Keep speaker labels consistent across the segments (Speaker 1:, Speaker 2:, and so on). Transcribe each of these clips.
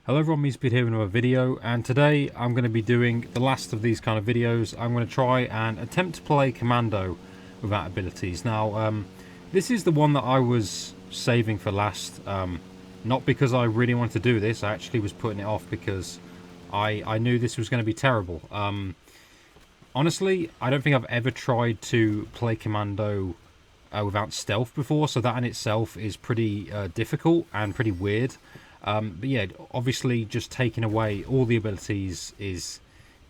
Speaker 1: Hello everyone, MeSpeed here with another video, and today I'm going to be doing the last of these kind of videos. I'm going to try and attempt to play Commando without abilities. Now, this is the one that I was saving for last, not because I really wanted to do this. I actually was putting it off because I knew this was going to be terrible. Honestly, I don't think I've ever tried to play Commando without stealth before, so that in itself is pretty difficult and pretty weird. But yeah, obviously just taking away all the abilities is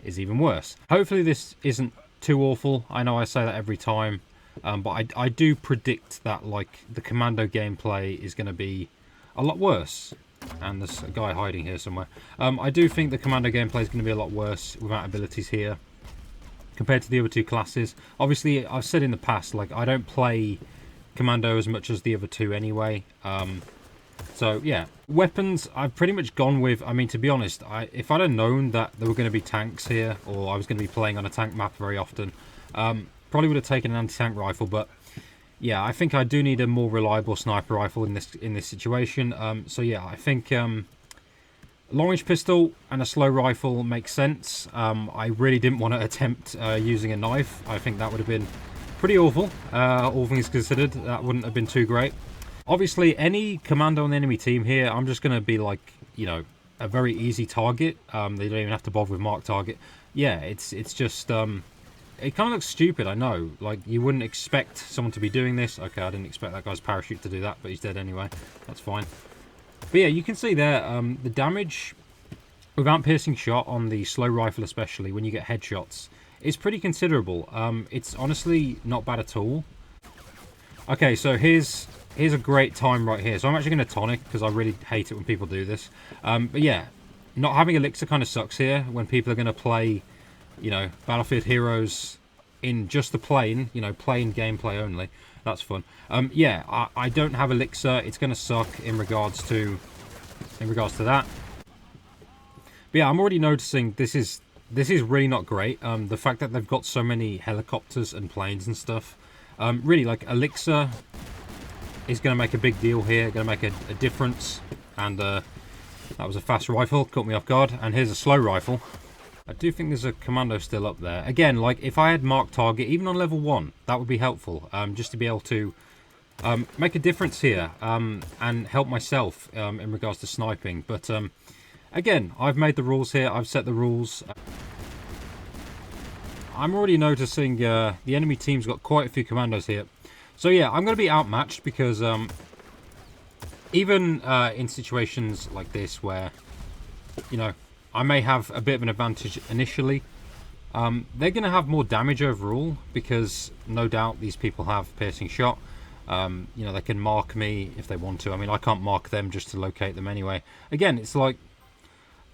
Speaker 1: even worse. Hopefully this isn't too awful. I know I say that every time, but I do predict that like the Commando gameplay is going to be a lot worse. And there's a guy hiding here somewhere. I do think the Commando gameplay is going to be a lot worse without abilities here compared to the other two classes. Obviously, I've said in the past, like I don't play Commando as much as the other two anyway. So yeah, weapons I've pretty much gone with. I mean, to be honest, if I'd have known that there were going to be tanks here, or I was going to be playing on a tank map very often, probably would have taken an anti-tank rifle. But yeah, I think I do need a more reliable sniper rifle in this situation. So yeah, I think long-range pistol and a slow rifle makes sense. I really didn't want to attempt using a knife. I think that would have been pretty awful. All things considered, that wouldn't have been too great. Obviously, any commando on the enemy team here, I'm just going to be like, you know, a very easy target. They don't even have to bother with mark target. Yeah, it's just, it kind of looks stupid, I know. Like, you wouldn't expect someone to be doing this. Okay, I didn't expect that guy's parachute to do that, but he's dead anyway. That's fine. But yeah, you can see there, the damage without piercing shot on the slow rifle especially, when you get headshots, is pretty considerable. It's honestly not bad at all. Okay, so here's a great time right here. So I'm actually going to tonic because I really hate it when people do this. But yeah, not having elixir kind of sucks here when people are going to play, you know, Battlefield Heroes in just the plain, you know, plain gameplay only. That's fun. Yeah, I don't have elixir. It's going to suck in regards to that. But yeah, I'm already noticing this is really not great. The fact that they've got so many helicopters and planes and stuff. Really, like, elixir is going to make a big deal here, going to make a difference. And that was a fast rifle, caught me off guard. And here's a slow rifle. I do think there's a commando still up there. Again, like, if I had marked target, even on level 1, that would be helpful. Just to be able to make a difference here and help myself in regards to sniping. But again, I've made the rules here. I've set the rules. I'm already noticing the enemy team's got quite a few commandos here. So yeah, I'm going to be outmatched because even in situations like this where, you know, I may have a bit of an advantage initially, they're going to have more damage overall because no doubt these people have piercing shot. You know, they can mark me if they want to. I mean, I can't mark them just to locate them anyway. Again, it's like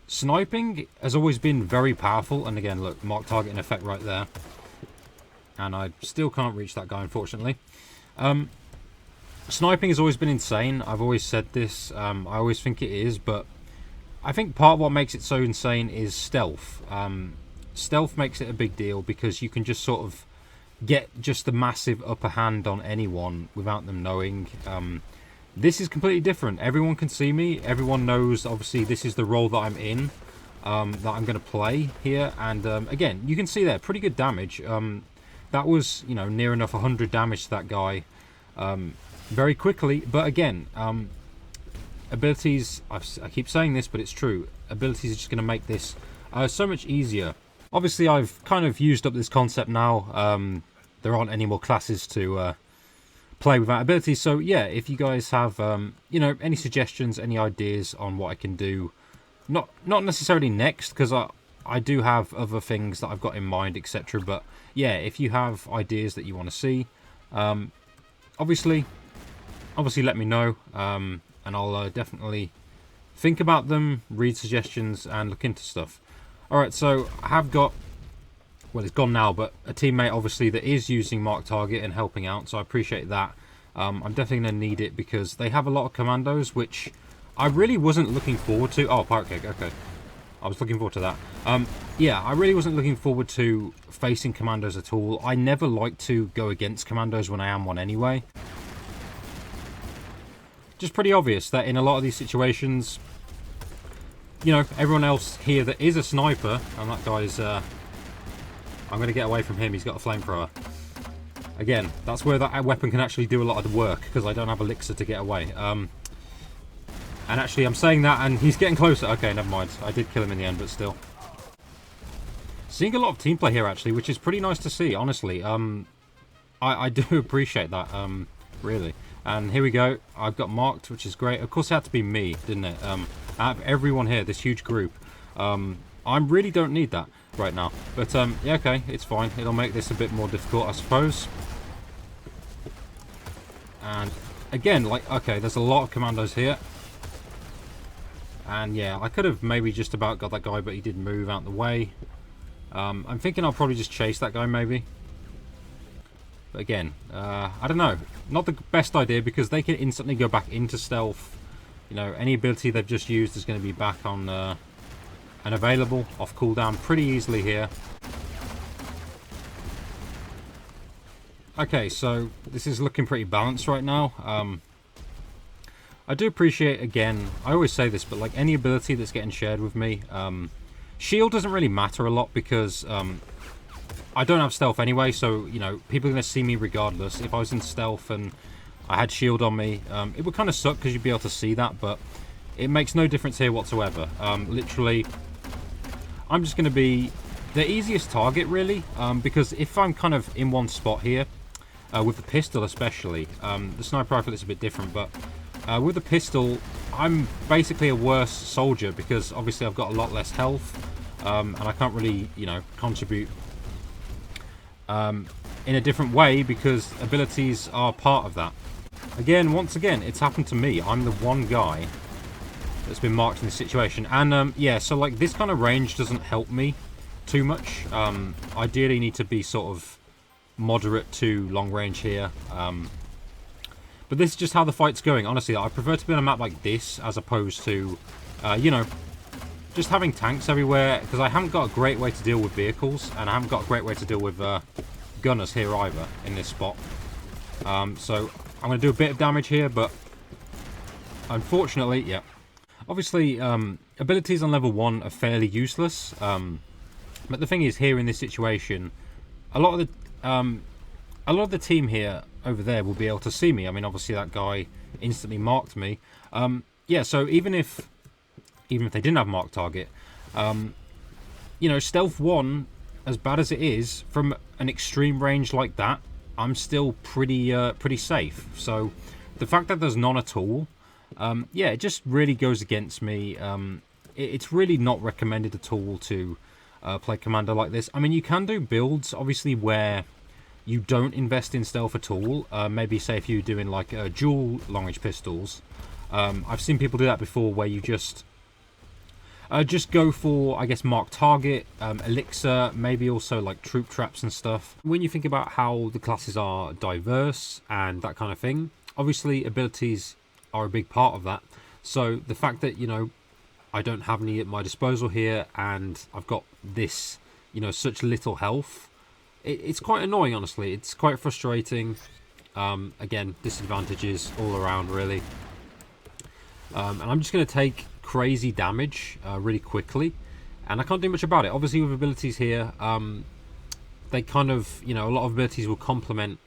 Speaker 1: sniping has always been very powerful. And again, look, mark target in effect right there. And I still can't reach that guy, unfortunately. Sniping has always been insane. I've always said this. I always think it is, but I think part of what makes it so insane is stealth. Stealth makes it a big deal because you can just sort of get just the massive upper hand on anyone without them knowing. This is completely different. Everyone can see me. Everyone knows, obviously, this is the role that I'm in, that I'm going to play here. And again, you can see there, pretty good damage. That was, you know, near enough 100 damage to that guy very quickly. But again, abilities, I keep saying this, but it's true. Abilities are just going to make this so much easier. Obviously, I've kind of used up this concept now. There aren't any more classes to play without abilities. So yeah, if you guys have, you know, any suggestions, any ideas on what I can do, not necessarily next, because I do have other things that I've got in mind, etc. But yeah, if you have ideas that you want to see, obviously let me know, and I'll definitely think about them, read suggestions, and look into stuff. Alright, so I have got, well, it's gone now, but a teammate obviously that is using mark target and helping out, so I appreciate that. I'm definitely going to need it because they have a lot of commandos, which I really wasn't looking forward to. Oh, pirate cake, okay. I was looking forward to that. Yeah, I really wasn't looking forward to facing commandos at all. I never like to go against commandos when I am one anyway. Just pretty obvious that in a lot of these situations, you know, everyone else here that is a sniper, and that guy's, I'm going to get away from him, he's got a flamethrower. Again, that's where that weapon can actually do a lot of the work, because I don't have elixir to get away. And actually, I'm saying that, and he's getting closer. Okay, never mind. I did kill him in the end, but still. Seeing a lot of team play here, actually, which is pretty nice to see, honestly. I do appreciate that, really. And here we go. I've got marked, which is great. Of course, it had to be me, didn't it? Out of everyone here, this huge group, I really don't need that right now. But, yeah, okay, it's fine. It'll make this a bit more difficult, I suppose. And, again, like, okay, there's a lot of commandos here. And, yeah, I could have maybe just about got that guy, but he did move out the way. I'm thinking I'll probably just chase that guy, maybe. But again, I don't know. Not the best idea, because they can instantly go back into stealth. You know, any ability they've just used is going to be back on and available off cooldown pretty easily here. Okay, so this is looking pretty balanced right now. I do appreciate, again, I always say this, but like any ability that's getting shared with me, shield doesn't really matter a lot, because I don't have stealth anyway, so, you know, people are going to see me regardless. If I was in stealth and I had shield on me, it would kind of suck because you'd be able to see that, but it makes no difference here whatsoever. Literally, I'm just going to be the easiest target, really, because if I'm kind of in one spot here, with the pistol especially, the sniper rifle is a bit different, but with the pistol, I'm basically a worse soldier, because obviously I've got a lot less health, and I can't really, you know, contribute in a different way, because abilities are part of that. Again, once again, it's happened to me. I'm the one guy that's been marked in this situation. And, yeah, so, like, this kind of range doesn't help me too much. Ideally need to be sort of moderate to long range here. But this is just how the fight's going. Honestly, I prefer to be on a map like this as opposed to, you know, just having tanks everywhere, because I haven't got a great way to deal with vehicles, and I haven't got a great way to deal with gunners here either in this spot. So I'm going to do a bit of damage here, but unfortunately, yeah. Obviously, abilities on level 1 are fairly useless, but the thing is, here in this situation, a lot of the team here over there will be able to see me. I mean, obviously that guy instantly marked me. Yeah, so even if they didn't have marked target, you know, stealth 1, as bad as it is, from an extreme range like that, I'm still pretty safe. So the fact that there's none at all, yeah, it just really goes against me. It's really not recommended at all to play Commando like this. I mean, you can do builds, obviously, where you don't invest in stealth at all. Maybe, say, if you're doing, like, dual long-range pistols. I've seen people do that before, where you just go for, I guess, marked target, elixir, maybe also, like, troop traps and stuff. When you think about how the classes are diverse and that kind of thing, obviously, abilities are a big part of that. So the fact that, you know, I don't have any at my disposal here, and I've got this, you know, such little health, it's quite annoying, honestly. It's quite frustrating. Again, disadvantages all around, really. And I'm just going to take crazy damage really quickly, and I can't do much about it. Obviously, with abilities here, they kind of, you know, a lot of abilities will complement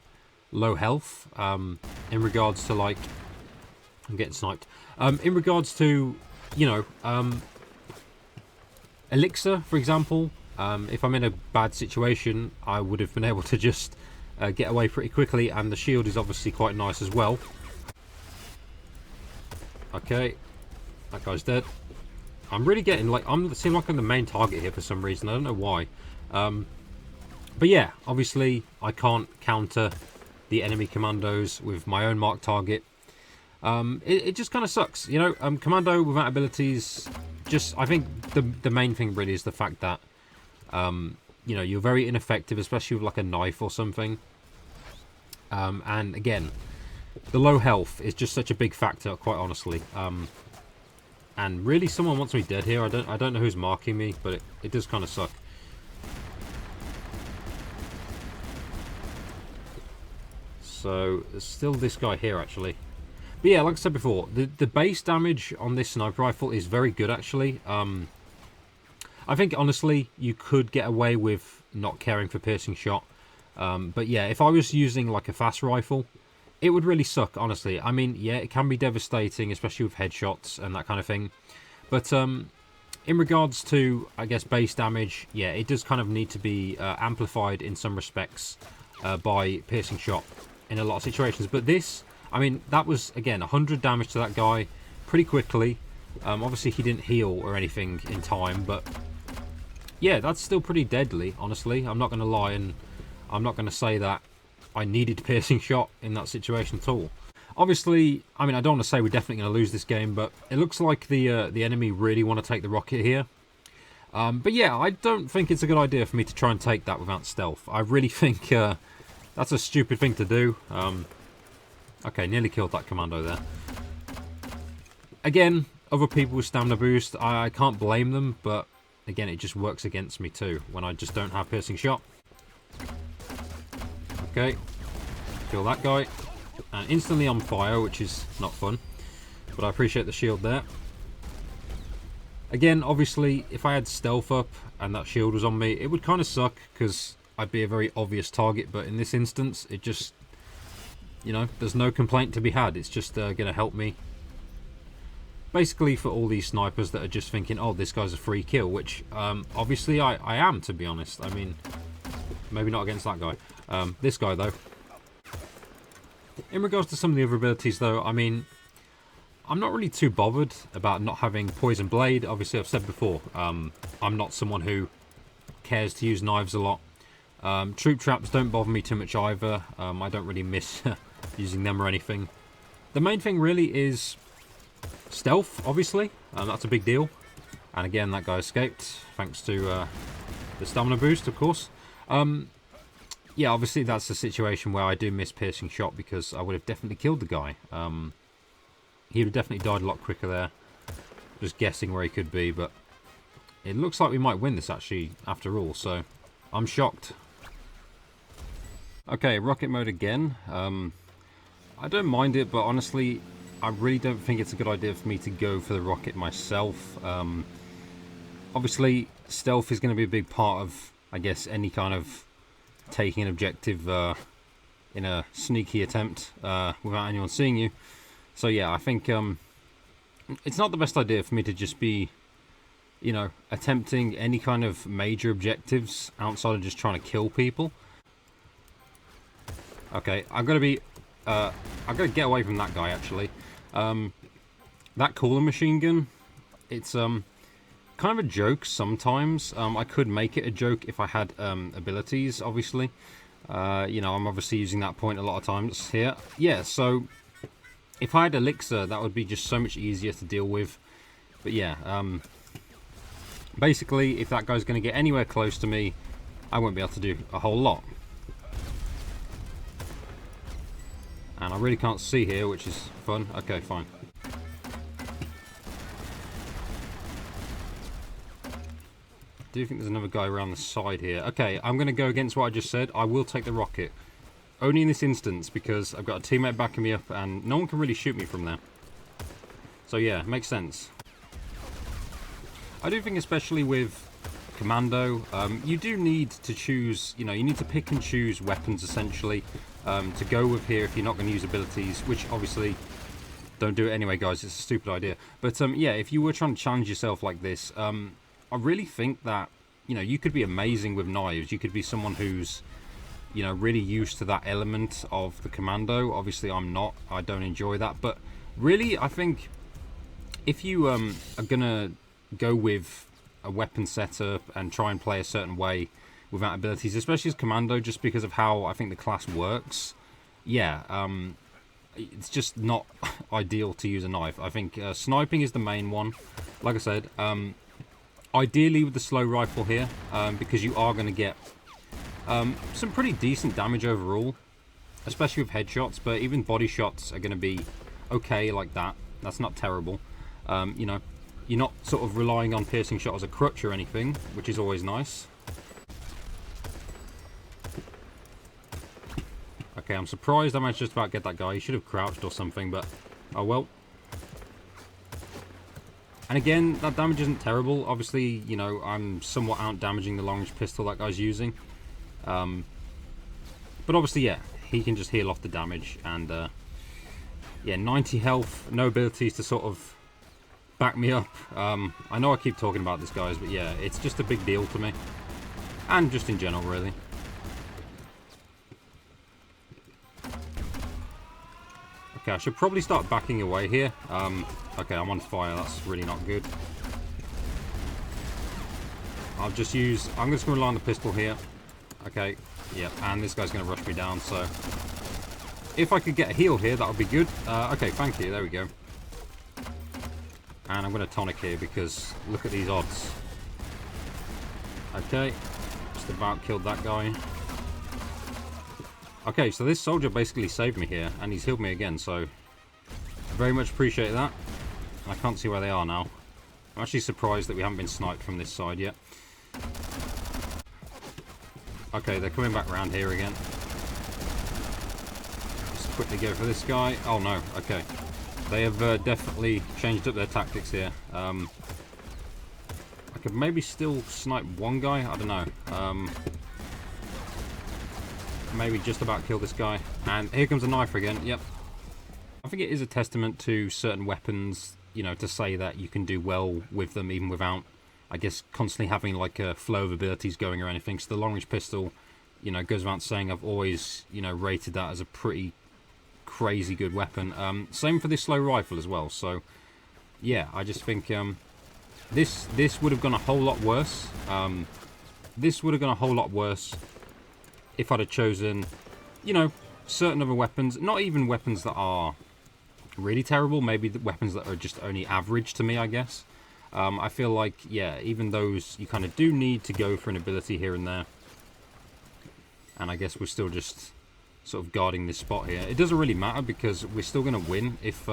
Speaker 1: low health, in regards to, like, I'm getting sniped, in regards to, you know, elixir, for example. If I'm in a bad situation, I would have been able to just get away pretty quickly, and the shield is obviously quite nice as well. Okay, that guy's dead. I'm really getting, like, it seems like I'm the main target here for some reason. I don't know why. But yeah, obviously I can't counter the enemy commandos with my own marked target. It just kind of sucks, you know. Commando without abilities, just, I think the main thing really is the fact that, you know, you're very ineffective, especially with, like, a knife or something. And again, the low health is just such a big factor, quite honestly. And really, someone wants me dead here. I don't know who's marking me, but it does kind of suck. So there's still this guy here, actually. But yeah, like I said before, the base damage on this sniper rifle is very good, actually. I think, honestly, you could get away with not caring for piercing shot. But yeah, if I was using, like, a fast rifle, it would really suck, honestly. I mean, yeah, it can be devastating, especially with headshots and that kind of thing. But in regards to, I guess, base damage, yeah, it does kind of need to be amplified in some respects by piercing shot in a lot of situations. But this, I mean, that was, again, 100 damage to that guy pretty quickly. Obviously, he didn't heal or anything in time, but yeah, that's still pretty deadly, honestly. I'm not going to lie, and I'm not going to say that I needed piercing shot in that situation at all. Obviously, I mean, I don't want to say we're definitely going to lose this game, but it looks like the enemy really want to take the rocket here. But yeah, I don't think it's a good idea for me to try and take that without stealth. I really think that's a stupid thing to do. Okay, nearly killed that commando there. Again, other people with stamina boost, I can't blame them, but again, it just works against me too when I just don't have piercing shot. Okay, kill that guy. And instantly on fire, which is not fun. But I appreciate the shield there. Again, obviously, if I had stealth up and that shield was on me, it would kind of suck because I'd be a very obvious target. But in this instance, it just, you know, there's no complaint to be had. It's just going to help me. Basically, for all these snipers that are just thinking, oh, this guy's a free kill, which obviously I am, to be honest. I mean, maybe not against that guy. This guy, though. In regards to some of the other abilities, though, I mean, I'm not really too bothered about not having Poison Blade. Obviously, I've said before, I'm not someone who cares to use knives a lot. Troop Traps don't bother me too much either. I don't really miss using them or anything. The main thing really is stealth, obviously. That's a big deal. And again, that guy escaped, thanks to the stamina boost, of course. Yeah, obviously that's a situation where I do miss piercing shot because I would have definitely killed the guy. He would have definitely died a lot quicker there. Just guessing where he could be, but it looks like we might win this actually after all, so I'm shocked. Okay, rocket mode again. I don't mind it, but honestly, I really don't think it's a good idea for me to go for the rocket myself. Obviously, stealth is going to be a big part of, I guess, any kind of taking an objective in a sneaky attempt without anyone seeing you. So yeah, I think it's not the best idea for me to just be, you know, attempting any kind of major objectives outside of just trying to kill people. Okay, I've got to get away from that guy actually. That cooler machine gun, it's kind of a joke sometimes. I could make it a joke if I had abilities, obviously. You know, I'm obviously using that point a lot of times here. Yeah, so if I had elixir, that would be just so much easier to deal with. But yeah, basically, if that guy's going to get anywhere close to me, I won't be able to do a whole lot. And I really can't see here, which is fun. Okay, fine. I do think there's another guy around the side here. Okay, I'm going to go against what I just said. I will take the rocket. Only in this instance, because I've got a teammate backing me up and no one can really shoot me from there. So yeah, makes sense. I do think especially with Commando, you do need to choose, you know, you need to pick and choose weapons essentially to go with here if you're not going to use abilities, which obviously don't do it anyway, guys. It's a stupid idea. But yeah, if you were trying to challenge yourself like this, I really think that, you know, you could be amazing with knives. You could be someone who's, you know, really used to that element of the Commando. Obviously, I'm not. I don't enjoy that. But really, I think if you are going to go with a weapon setup and try and play a certain way without abilities, especially as Commando, just because of how I think the class works, yeah, it's just not ideal to use a knife. I think sniping is the main one. Like I said, ideally with the slow rifle here, because you are going to get some pretty decent damage overall, especially with headshots, but even body shots are going to be okay like that. That's not terrible. You know, you're not sort of relying on piercing shot as a crutch or anything, which is always nice. Okay, I'm surprised I managed just about to get that guy. He should have crouched or something, but Oh well. And again, that damage isn't terrible. Obviously, you know, I'm somewhat out-damaging the long-range pistol that guy's using. But obviously, yeah, he can just heal off the damage. And, yeah, 90 health, no abilities to sort of back me up. I know I keep talking about this, guys, but yeah, it's just a big deal to me. And just in general, really. Okay, I should probably start backing away here. Okay, I'm on fire. That's really not good. I'm just going to rely on the pistol here. Okay, yeah, and this guy's going to rush me down, so... If I could get a heal here, that would be good. Okay, thank you. There we go. And I'm going to tonic here because look at these odds. Okay, just about killed that guy. Okay, so this soldier basically saved me here, and he's healed me again, so I very much appreciate that. I can't see where they are now. I'm actually surprised that we haven't been sniped from this side yet. Okay, they're coming back around here again. Just quickly go for this guy. Oh no, okay. They have definitely changed up their tactics here. I could maybe still snipe one guy, I don't know. Maybe just about kill this guy. And here comes a knife again. Yep. I think it is a testament to certain weapons, you know, to say that you can do well with them even without, I guess, constantly having like a flow of abilities going or anything. So the long-range pistol, you know, goes without saying, I've always, you know, rated that as a pretty crazy good weapon. Same for this slow rifle as well. So yeah, I just think this would have gone a whole lot worse. This would have gone a whole lot worse if I'd have chosen, you know, certain other weapons. Not even weapons that are really terrible. Maybe the weapons that are just only average to me, I guess. I feel like, yeah, even those, you kind of do need to go for an ability here and there. And I guess we're still just sort of guarding this spot here. It doesn't really matter because we're still going to win if,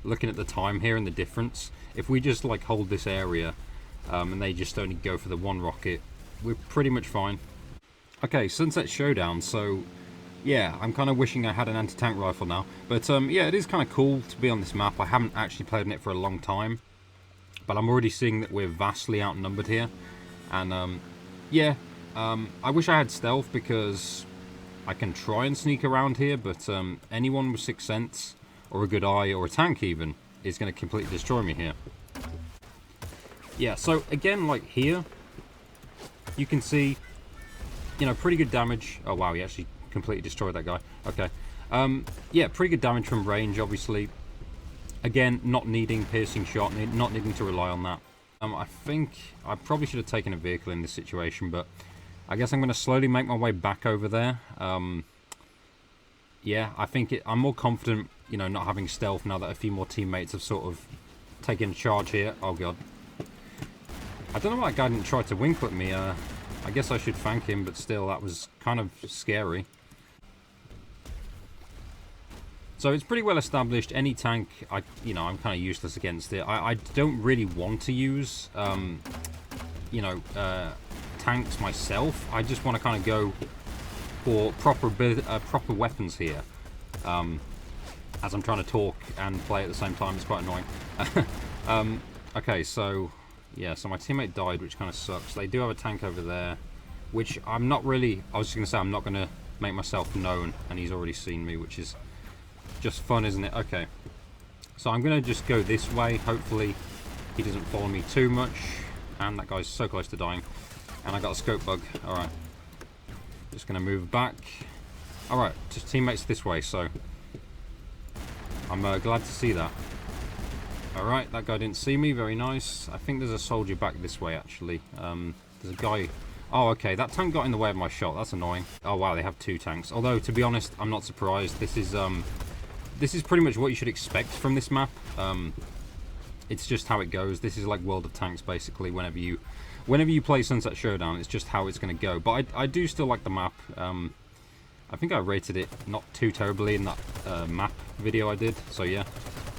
Speaker 1: looking at the time here and the difference, if we just, like, hold this area and they just only go for the one rocket, we're pretty much fine. Okay, Sunset Showdown, so yeah, I'm kind of wishing I had an anti-tank rifle now. But yeah, it is kind of cool to be on this map. I haven't actually played on it for a long time, but I'm already seeing that we're vastly outnumbered here. And yeah, I wish I had stealth because I can try and sneak around here, but anyone with Sixth Sense, or a good eye, or a tank even, is going to completely destroy me here. Yeah, so again, like here, you can see, you know, pretty good damage. Oh wow, he actually completely destroyed that guy. Okay. Yeah, pretty good damage from range, obviously. Again, not needing piercing shot, not needing to rely on that. I think I probably should have taken a vehicle in this situation, but I guess I'm going to slowly make my way back over there. Yeah, I think I'm more confident, you know, not having stealth now that a few more teammates have sort of taken charge here. Oh god. I don't know why that guy didn't try to wing clip me. I guess I should thank him, but still, that was kind of scary. So it's pretty well established. Any tank, you know, I'm kind of useless against it. I don't really want to use, you know, tanks myself. I just want to kind of go for proper weapons here. As I'm trying to talk and play at the same time, it's quite annoying. Okay, so yeah, so my teammate died, which kind of sucks. They do have a tank over there, which I'm not really... I was just going to say I'm not going to make myself known, and he's already seen me, which is just fun, isn't it? Okay, so I'm going to just go this way. Hopefully he doesn't follow me too much. And that guy's so close to dying. And I got a scope bug. Alright. Just going to move back. Alright, just teammates this way, so I'm glad to see that. Alright, that guy didn't see me. Very nice. I think there's a soldier back this way, actually. There's a guy... Oh, okay. That tank got in the way of my shot. That's annoying. Oh, wow. They have two tanks. Although, to be honest, I'm not surprised. This is pretty much what you should expect from this map. It's just how it goes. This is like World of Tanks, basically. Whenever you play Sunset Showdown, it's just how it's going to go. But I do still like the map. I think I rated it not too terribly in that map video I did. So, yeah.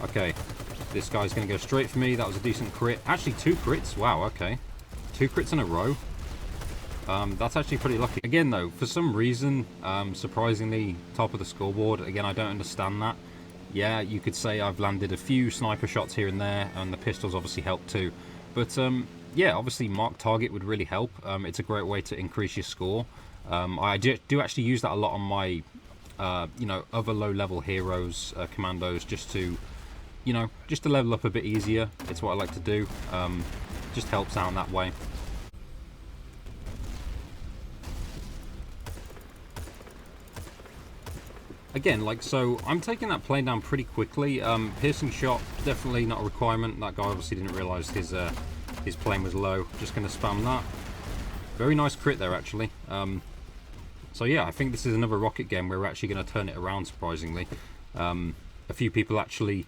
Speaker 1: Okay. This guy's going to go straight for me. That was a decent crit. Actually, 2 crits. Wow, okay. 2 crits in a row. That's actually pretty lucky. Again, though, for some reason, surprisingly, top of the scoreboard. Again, I don't understand that. Yeah, you could say I've landed a few sniper shots here and there, and the pistols obviously help too. But yeah, obviously mark target would really help. It's a great way to increase your score. I do actually use that a lot on my, you know, other low-level heroes, commandos, just to, you know, just to level up a bit easier. It's what I like to do. Just helps out in that way. Again, like, so I'm taking that plane down pretty quickly. Piercing shot, definitely not a requirement. That guy obviously didn't realise his plane was low. Just going to spam that. Very nice crit there, actually. So yeah, I think this is another rocket game where we're actually going to turn it around, surprisingly. A few people actually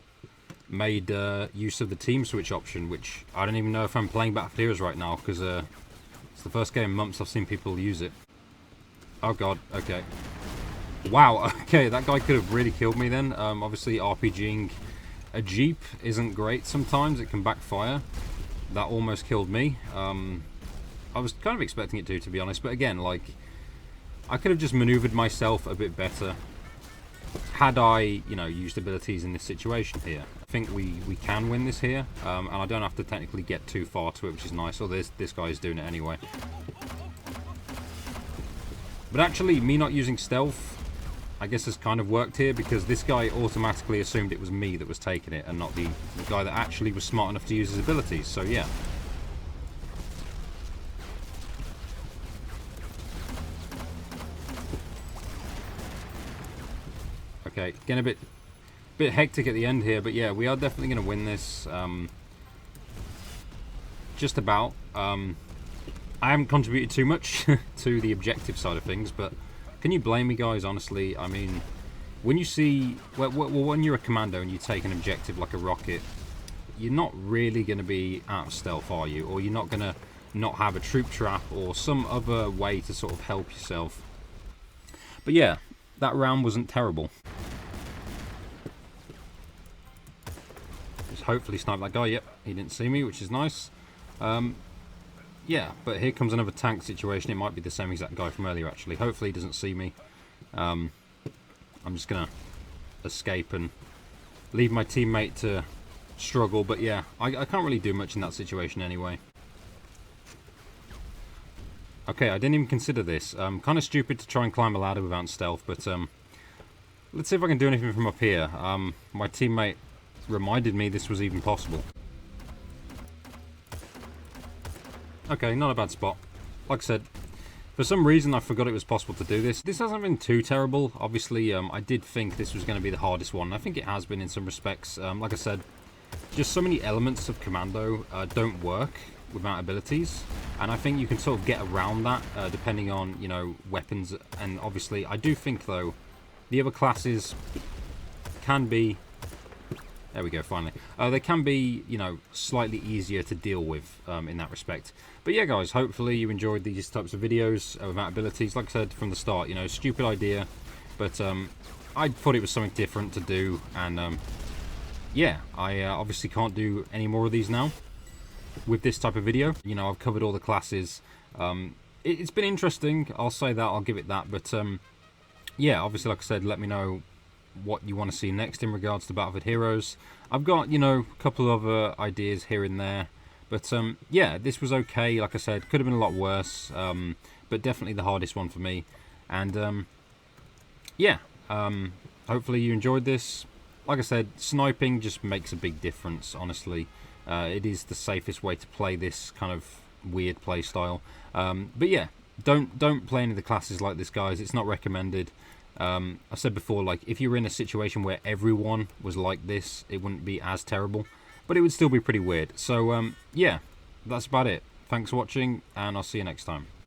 Speaker 1: made use of the team switch option, which I don't even know if I'm playing Battlefield Heroes right now, because it's the first game in months I've seen people use it. Oh god, okay. Wow, okay, that guy could have really killed me then. Obviously, RPGing a Jeep isn't great sometimes. It can backfire. That almost killed me. I was kind of expecting it to be honest. But again, like, I could have just maneuvered myself a bit better had I, you know, used abilities in this situation here. I think we can win this here. And I don't have to technically get too far to it, which is nice. Or this guy is doing it anyway. But actually, me not using stealth, I guess, has kind of worked here, because this guy automatically assumed it was me that was taking it and not the guy that actually was smart enough to use his abilities. So yeah. Okay, getting a bit hectic at the end here, but yeah, we are definitely going to win this. Just about. I haven't contributed too much to the objective side of things, but can you blame me, guys? Honestly, I mean, when you see, well, when you're a commando and you take an objective like a rocket, you're not really going to be out of stealth, are you? Or you're not going to not have a troop trap or some other way to sort of help yourself. But yeah, that round wasn't terrible. Just hopefully snipe that guy. Yep, he didn't see me, which is nice. Yeah, but here comes another tank situation. It might be the same exact guy from earlier, actually. Hopefully he doesn't see me. I'm just going to escape and leave my teammate to struggle. But yeah, I can't really do much in that situation anyway. Okay, I didn't even consider this. Kind of stupid to try and climb a ladder without stealth, but let's see if I can do anything from up here. My teammate reminded me this was even possible. Okay, not a bad spot. Like I said, for some reason I forgot it was possible to do this. This hasn't been too terrible. Obviously, I did think this was going to be the hardest one. I think it has been in some respects. Like I said, just so many elements of Commando don't work without abilities. And I think you can sort of get around that depending on, you know, weapons. And obviously, I do think, though, the other classes can be... There we go, finally. They can be, you know, slightly easier to deal with in that respect. But yeah, guys, hopefully you enjoyed these types of videos without abilities. Like I said from the start, you know, stupid idea. But I thought it was something different to do. And yeah, I obviously can't do any more of these now with this type of video. You know, I've covered all the classes. It's been interesting. I'll say that. I'll give it that. But yeah, obviously, like I said, let me know what you want to see next in regards to Battlefield Heroes. I've got, you know, a couple of other ideas here and there, but yeah, this was okay. Like I said, could have been a lot worse, but definitely the hardest one for me. And yeah, hopefully you enjoyed this. Like I said, sniping just makes a big difference, honestly. It is the safest way to play this kind of weird play style. But yeah, don't play any of the classes like this, guys. It's not recommended. I said before, like, if you were in a situation where everyone was like this, it wouldn't be as terrible, but it would still be pretty weird. So yeah, that's about it. Thanks for watching, and I'll see you next time.